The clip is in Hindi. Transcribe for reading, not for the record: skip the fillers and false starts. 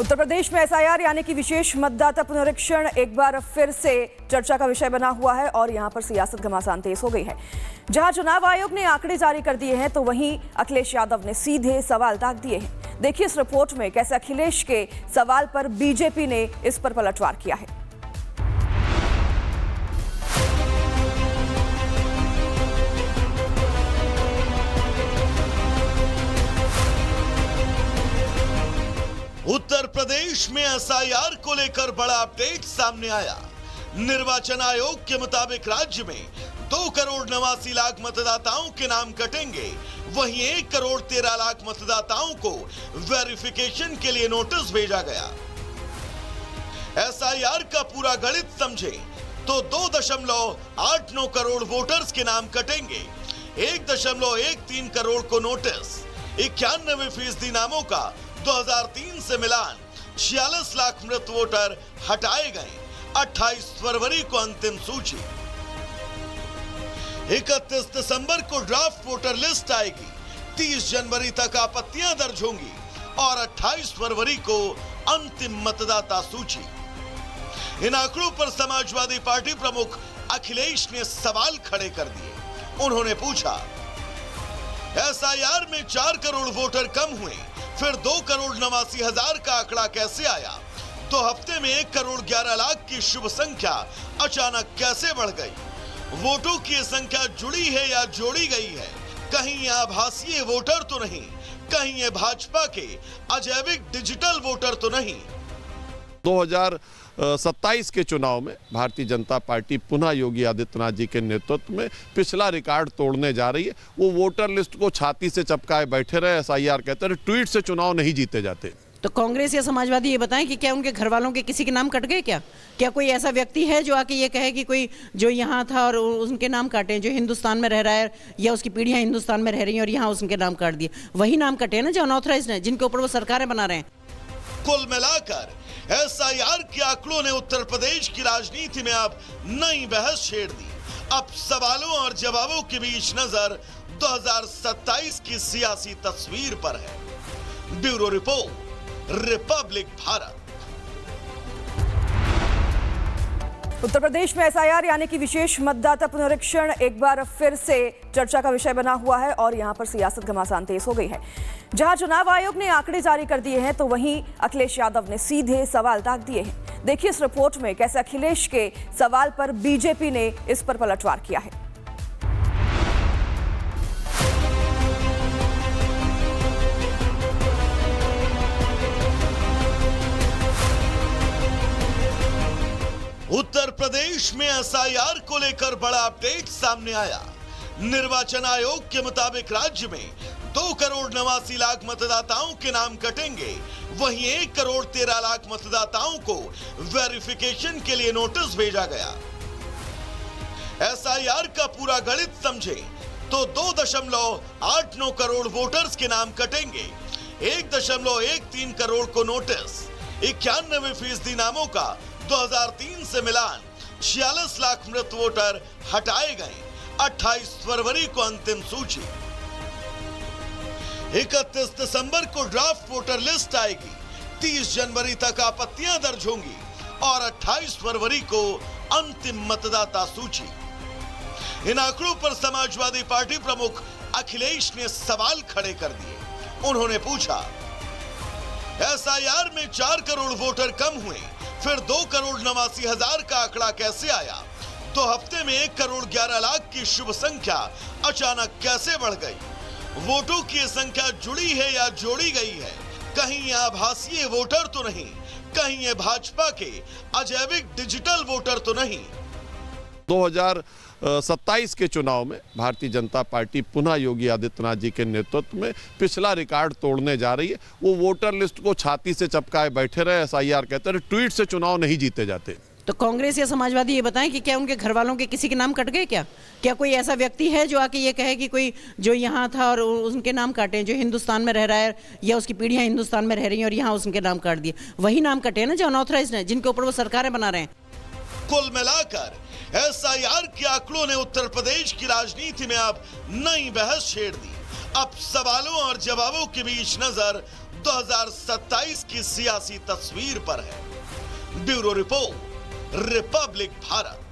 उत्तर प्रदेश में एसआईआर यानी कि विशेष मतदाता पुनरीक्षण एक बार फिर से चर्चा का विषय बना हुआ है और यहां पर सियासत घमासान तेज हो गई है। जहां चुनाव आयोग ने आंकड़े जारी कर दिए हैं तो वहीं अखिलेश यादव ने सीधे सवाल दाग दिए हैं। देखिए इस रिपोर्ट में कैसे अखिलेश के सवाल पर बीजेपी ने इस पर पलटवार किया है। उत्तर प्रदेश में एसआईआर को लेकर बड़ा अपडेट सामने आया। निर्वाचन आयोग के मुताबिक राज्य में 2,89,00,000 मतदाताओं के नाम कटेंगे, वहीं 1,13,00,000 मतदाताओं को वेरिफिकेशन के लिए नोटिस भेजा गया। एसआईआर का पूरा गणित समझें तो 2.89 करोड़ वोटर्स के नाम कटेंगे, 1.13 करोड़ को नोटिस, 91% नामों का 2003 से मिलान, 46 लाख मृत वोटर हटाए गए। 28 फरवरी को अंतिम सूची, 31 दिसंबर को ड्राफ्ट वोटर लिस्ट आएगी, 30 जनवरी तक आपत्तियां दर्ज होंगी और 28 फरवरी को अंतिम मतदाता सूची। इन आंकड़ों पर समाजवादी पार्टी प्रमुख अखिलेश ने सवाल खड़े कर दिए। उन्होंने पूछा, एसआईआर में 4 करोड़ वोटर कम हुए, फिर 2,89,00,000 का आंकड़ा कैसे आया? 2 हफ्ते में 1,11,00,000 की शुभ संख्या अचानक कैसे बढ़ गई? वोटों की संख्या जुड़ी है या जोड़ी गई है? कहीं ये आभासीय वोटर तो नहीं, कहीं ये भाजपा के अजैविक डिजिटल वोटर तो नहीं? 2027 के चुनाव में भारतीय जनता पार्टी पुनः योगी आदित्यनाथ जी के नेतृत्व में पिछला रिकॉर्ड तोड़ने जा रही है। वो वोटर लिस्ट को छाती से चपकाए बैठे रहे, एसआईआर कहते रहे, ट्वीट से चुनाव नहीं जीते जाते। तो कांग्रेस या समाजवादी ये बताएं कि क्या उनके घर वालों के किसी के नाम कट गए? क्या कोई ऐसा व्यक्ति है जो आके ये कहे कि कोई जो यहाँ था और उनके नाम काटे, जो हिंदुस्तान में रह रहा है या उसकी पीढ़ियां हिंदुस्तान में रह रही हैं और यहाँ उनके नाम काट दिए? वही नाम कटे ना जो अनऑथराइज्ड है, जिनके ऊपर वो सरकारें बना रहे हैं। कुल मिलाकर एसआईआर के आंकड़ों ने उत्तर प्रदेश की राजनीति में अब नई बहस छेड़ दी। अब सवालों और जवाबों के बीच नजर 2027 की सियासी तस्वीर पर है। Bureau report, republic Bharat. Uttar Pradesh में एसआईआर यानी कि विशेष मतदाता पुनरीक्षण एक बार फिर से चर्चा का विषय बना हुआ है और यहां पर सियासत घमासान तेज हो गई है। जहां चुनाव आयोग ने आंकड़े जारी कर दिए हैं तो वहीं अखिलेश यादव ने सीधे सवाल दाग दिए हैं। देखिए इस रिपोर्ट में कैसे अखिलेश के सवाल पर बीजेपी ने इस पर पलटवार किया है। उत्तर प्रदेश में एसआईआर को लेकर बड़ा अपडेट सामने आया। निर्वाचन आयोग के मुताबिक राज्य में 2,89,00,000 मतदाताओं के नाम कटेंगे, वहीं 1,13,00,000 मतदाताओं को वेरिफिकेशन के लिए नोटिस भेजा गया। एसआईआर का पूरा गणित समझें तो 2.89 करोड़ वोटर्स के नाम कटेंगे, 1.13 करोड़ को नोटिस, 91% नामों का 2003 से मिलान, 46 लाख मृत वोटर हटाए गए। 28 फरवरी को अंतिम सूची, 31 दिसंबर को ड्राफ्ट वोटर लिस्ट आएगी, 30 जनवरी तक आपत्तियां दर्ज होंगी और 28 फरवरी को अंतिम मतदाता सूची। इन आंकड़ों पर समाजवादी पार्टी प्रमुख अखिलेश ने सवाल खड़े कर दिए। उन्होंने पूछा, एसआईआर में 4 करोड़ वोटर कम हुए, फिर 2,89,00,000 का आंकड़ा कैसे आया? 2 हफ्ते में 1,11,00,000 की शुभ संख्या अचानक कैसे बढ़ गई? वोटों की संख्या जुड़ी है या जोड़ी गई है? कहीं ये आभासीय वोटर तो नहीं, कहीं ये भाजपा के अजैविक डिजिटल वोटर तो नहीं? 2027 के चुनाव में भारतीय जनता पार्टी पुनः योगी आदित्यनाथ जी के नेतृत्व में पिछला रिकॉर्ड तोड़ने जा रही है। वो वोटर लिस्ट को छाती से चपकाए बैठे रहे, एसआईआर कहते रहे, ट्वीट से चुनाव नहीं जीते जाते। तो कांग्रेस या समाजवादी ये बताएं कि क्या उनके घर वालों के किसी के नाम कट गए? क्या कोई ऐसा व्यक्ति है जो आके ये कहे कि कोई जो यहाँ था और उनके नाम काटे, जो हिंदुस्तान में रह रहा है या उसकी पीढ़ियां हिंदुस्तान में रह रही हैं और यहाँ उनके नाम काट दिए? वही नाम कटे ना जो अनऑथराइज्ड है, जिनके ऊपर वो सरकारें बना रहे हैं। कुल मिलाकर एसआईआर के आंकड़ों ने उत्तर प्रदेश की राजनीति में अब नई बहस छेड़ दी। अब सवालों और जवाबों के बीच नजर 2027 की सियासी तस्वीर पर है। Bureau report, republic Bharat.